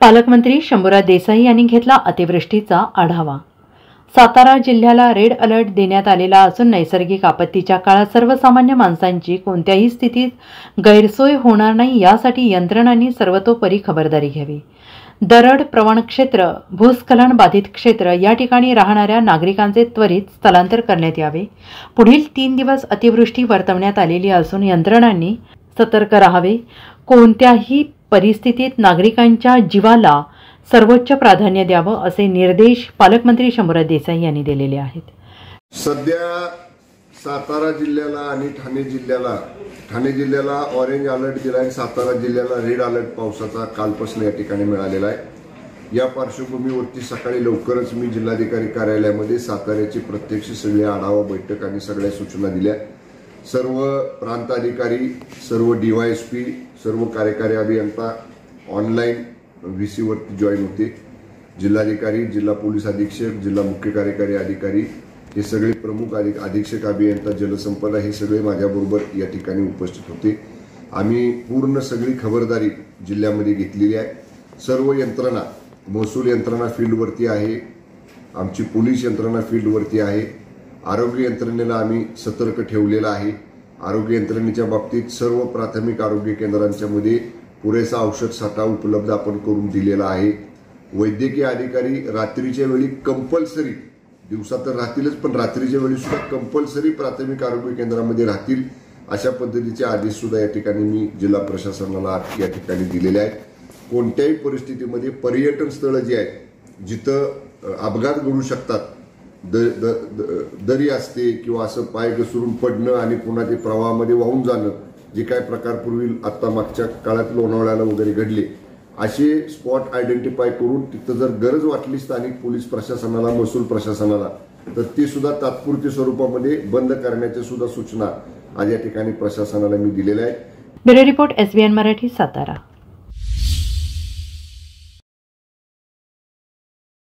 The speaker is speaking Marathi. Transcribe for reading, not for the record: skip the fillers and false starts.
पालकमंत्री शंभूराज देसाई यांनी घेतला अतिवृष्टीचा आढावा। सातारा जिल्ह्याला रेड अलर्ट देण्यात आलेला असून नैसर्गिक आपत्तीच्या काळात सर्वसामान्य माणसांची कोणत्याही स्थितीत गैरसोय होणार नाही यासाठी यंत्रणांनी सर्वतोपरी खबरदारी घ्यावी। दरड प्रवण क्षेत्र, भूस्खलन बाधित क्षेत्र या ठिकाणी राहणाऱ्या नागरिकांचे त्वरित स्थलांतर करण्यात यावे। पुढील 3 दिवस अतिवृष्टी वर्तवण्यात आलेली असून यंत्रणांनी सतर्क राहावे। कोणत्याही परिस्थितीत नागरिकांच्या जीवाला सर्वोच्च प्राधान्य द्यावं असे निर्देश पालकमंत्री शंभूराज देसाई यांनी दिलेले आहेत। सध्या सातारा जिल्ह्याला आणि ठाणे जिल्ह्याला ऑरेंज अलर्ट दिला आहे। सातारा जिल्ह्याला रेड अलर्ट पावसाचा कालपासून या ठिकाणी मिळालेला आहे। या पार्श्वभूमीवरती सकाळी लवकरच मी जिल्हाधिकारी कार्यालयामध्ये साताऱ्याची प्रत्यक्ष सगळी आढावा बैठक आणि सगळ्या सूचना दिल्या। सर्व प्रांत अधिकारी, सर्व DYSP, सर्व कार्यकारी अभियंता ऑनलाईन VC वरती जॉईन होते। जिल्हाधिकारी, जिल्हा पोलीस अधीक्षक, जिल्हा मुख्य कार्यकारी अधिकारी, हे सगळे प्रमुख अधीक्षक अभियंता, जलसंपदा हे सगळे माझ्याबरोबर या ठिकाणी उपस्थित होते। आम्ही पूर्ण सगळी खबरदारी जिल्ह्यामध्ये घेतलेली आहे। सर्व यंत्रणा, महसूल यंत्रणा फील्डवरती आहे, आमची पोलीस यंत्रणा फील्डवरती आहे, आरोग्य यंत्रणेला आम्ही सतर्क ठेवलेला आहे। आरोग्य यंत्रणेच्या बाबतीत सर्व प्राथमिक आरोग्य केंद्रांच्या मध्ये पुरेसा औषध साठा उपलब्ध आपण करून दिलेला आहे। वैद्यकीय अधिकारी रात्रीच्या वेळी कंपल्सरी, दिवसा तर राहतीलच पण रात्रीच्या वेळी सुद्धा कंपल्सरी प्राथमिक आरोग्य केंद्रामध्ये राहतील अशा पद्धतीचे आदेश सुद्धा या ठिकाणी मी जिल्हा प्रशासनाला या ठिकाणी दिलेले आहेत। कोणत्याही परिस्थितीमध्ये पर्यटन स्थळं जी आहेत जिथं अपघात घडू शकतात, दरी असते किंवा असं पाय घसरून पडणं आणि पुन्हा ते प्रवाहामध्ये वाहून जाणं, जे काय प्रकार पूर्वी आता मागच्या काळात लोणावळ्याला वगैरे घडले, असे स्पॉट आयडेंटिफाय करून तिथं जर गरज वाटली स्थानिक पोलीस प्रशासनाला, महसूल प्रशासनाला, तर ती सुद्धा तात्पुरती स्वरूपामध्ये बंद करण्याच्या सुद्धा सूचना आज या ठिकाणी प्रशासनाला मी दिलेल्या आहेत। Bureau report SBN Marathi, Satara.